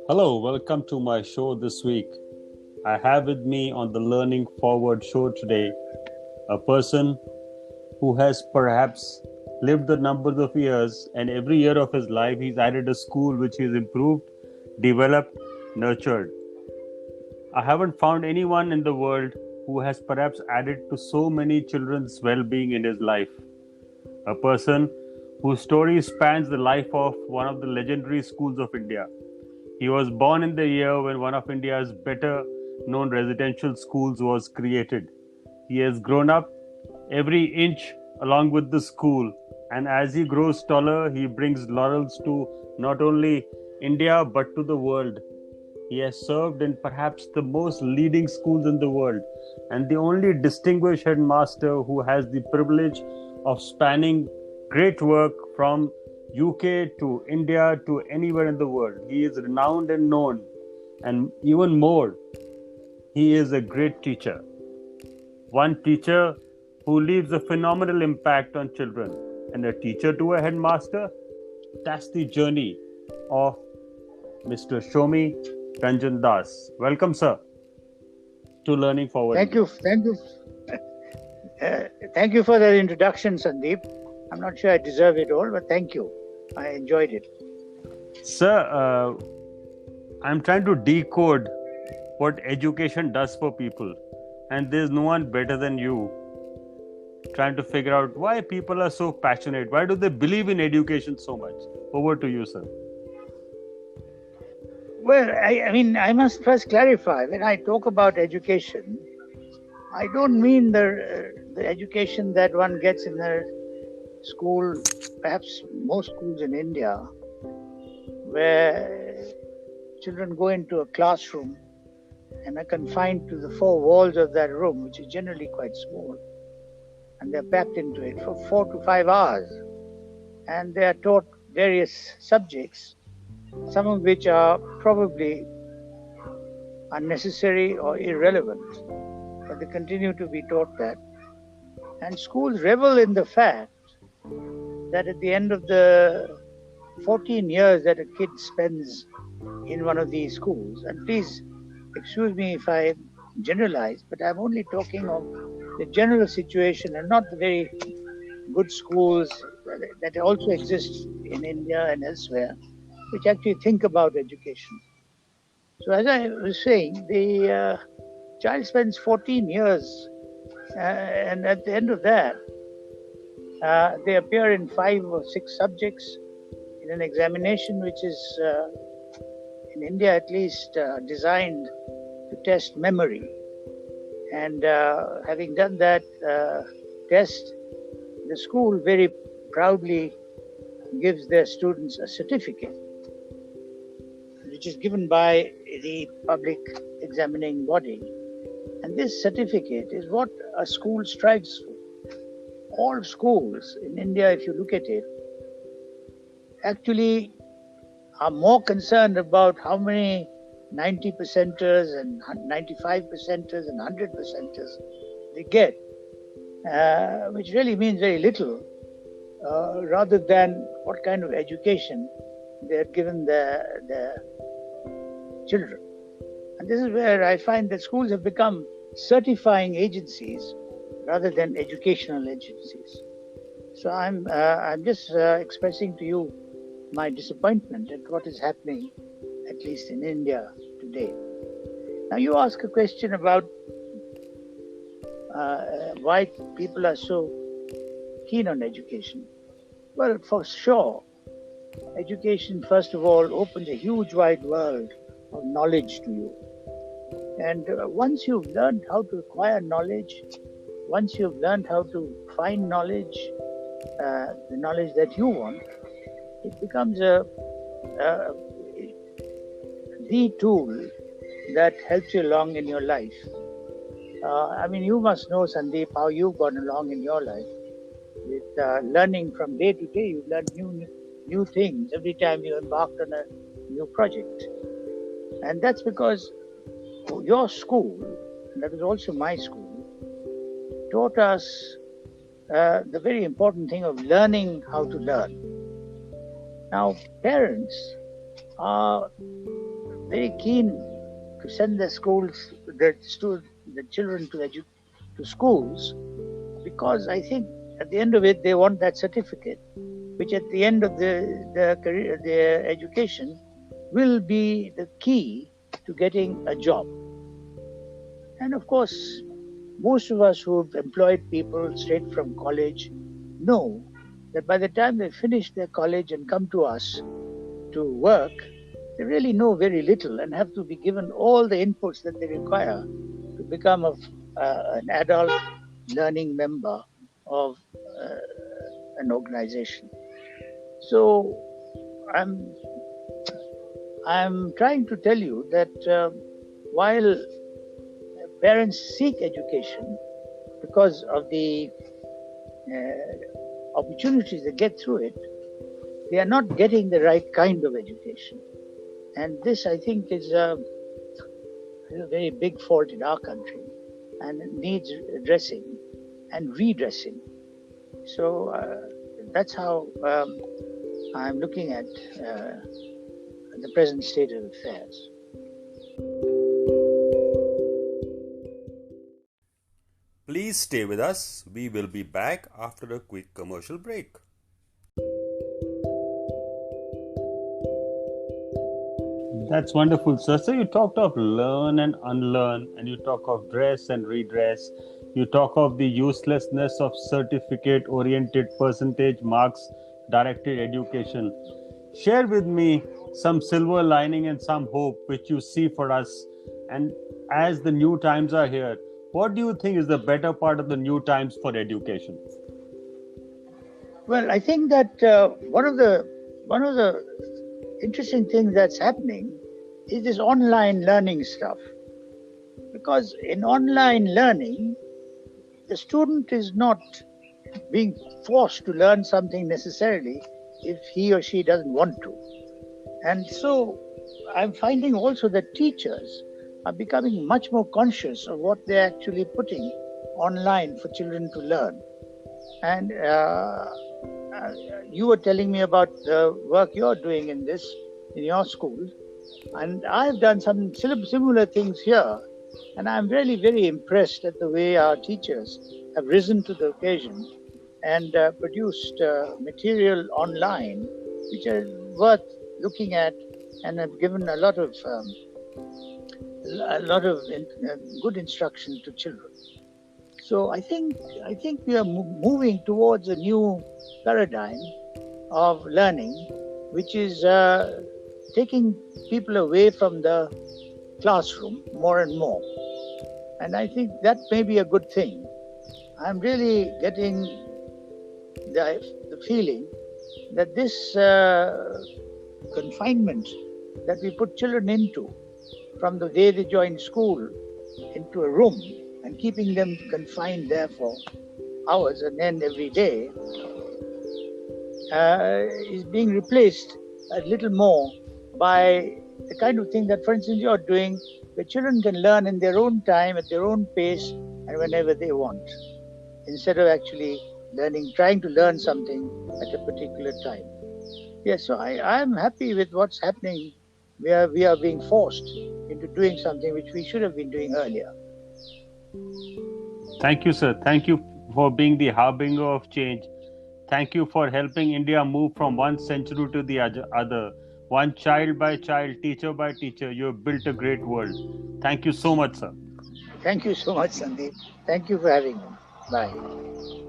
Hello, welcome to my show this week. I have with me on the Learning Forward show today a person who has perhaps lived the numbers of years, and every year of his life he's added a school which he's improved, developed, nurtured. I haven't found anyone in the world who has perhaps added to so many children's well being in his life. A person whose story spans the life of one of the legendary schools of India. He was born in the year when one of India's better known residential schools was created. He has grown up every inch along with the school, and as he grows taller, he brings laurels to not only India but to the world. He has served in perhaps the most leading schools in the world, and the only distinguished headmaster who has the privilege of spanning great work from UK to India to anywhere in the world. He is renowned and known, and even more, he is a great teacher. One teacher who leaves a phenomenal impact on children, and a teacher to a headmaster. That's the journey of Mr. Shomie Ranjan Das. Welcome, sir, to Learning Forward. Thank you for that introduction, Sandeep. I'm not sure I deserve it all, but thank you. I enjoyed it. Sir, I'm trying to decode what education does for people, and there's no one better than you trying to figure out why people are so passionate. Why do they believe in education so much? Over to you, sir. Well, I must first clarify, when I talk about education, I don't mean the education that one gets in a school, perhaps most schools in India, where children go into a classroom and are confined to the four walls of that room, which is generally quite small, and they're packed into it for 4 to 5 hours, and they are taught various subjects, some of which are probably unnecessary or irrelevant, but they continue to be taught that. And schools revel in the fact that at the end of the 14 years that a kid spends in one of these schools, and please excuse me if I generalize, but I'm only talking of the general situation and not the very good schools that also exist in India and elsewhere, which actually think about education. So as I was saying, the child spends 14 years, and at the end of that, they appear in 5 or 6 subjects in an examination which is, in India at least, designed to test memory. And having done that test, the school very proudly gives their students a certificate, which is given by the public examining body. And this certificate is what a school strives for. All schools in India, if you look at it, actually are more concerned about how many 90 percenters and 95 percenters and 100 percenters they get, which really means very little, rather than what kind of education they're given their children. And this is where I find that schools have become certifying agencies rather than educational agencies. So I'm just expressing to you my disappointment at what is happening, at least in India today. Now you ask a question about why people are so keen on education. Well, for sure, education, first of all, opens a huge wide world of knowledge to you. And once you've learned how to acquire knowledge, once you've learned how to find knowledge, the knowledge that you want, it becomes the tool that helps you along in your life. You must know, Sandeep, how you've gone along in your life. With learning from day to day, you learn new things every time you embarked on a new project. And that's because your school, and that was also my school, taught us the very important thing of learning how to learn. Now, parents are very keen to send the children to schools, because I think at the end of it they want that certificate, which at the end of their education will be the key to getting a job. And of course, most of us who've employed people straight from college know that by the time they finish their college and come to us to work, they really know very little and have to be given all the inputs that they require to become an adult learning member of an organization. So I'm trying to tell you that while parents seek education because of the opportunities they get through it, they are not getting the right kind of education. And this, I think, is a very big fault in our country, and it needs addressing and redressing. So that's how I'm looking at the present state of affairs. Please stay with us. We will be back after a quick commercial break. That's wonderful, sir. So you talked of learn and unlearn, and you talk of dress and redress. You talk of the uselessness of certificate-oriented percentage marks directed education. Share with me some silver lining and some hope which you see for us. And as the new times are here, what do you think is the better part of the new times for education? Well, I think that one of the interesting things that's happening is this online learning stuff. Because in online learning, the student is not being forced to learn something necessarily if he or she doesn't want to. And so I'm finding also that teachers are becoming much more conscious of what they're actually putting online for children to learn. And you were telling me about the work you're doing in your school, and I've done some similar things here, and I'm really very impressed at the way our teachers have risen to the occasion and produced material online which are worth looking at and have given a lot of good instruction to children. So I think we are moving towards a new paradigm of learning, which is taking people away from the classroom more and more. And I think that may be a good thing. I'm really getting the feeling that this confinement that we put children into from the day they join school into a room and keeping them confined there for hours and then every day is being replaced a little more by the kind of thing that, for instance, you're doing, where children can learn in their own time, at their own pace, and whenever they want, instead of actually trying to learn something at a particular time. Yes, so I'm happy with what's happening. We are being forced into doing something which we should have been doing earlier. Thank you, sir. Thank you for being the harbinger of change. Thank you for helping India move from one century to the other. One child by child, teacher by teacher, you have built a great world. Thank you so much, sir. Thank you so much, Sandeep. Thank you for having me. Bye.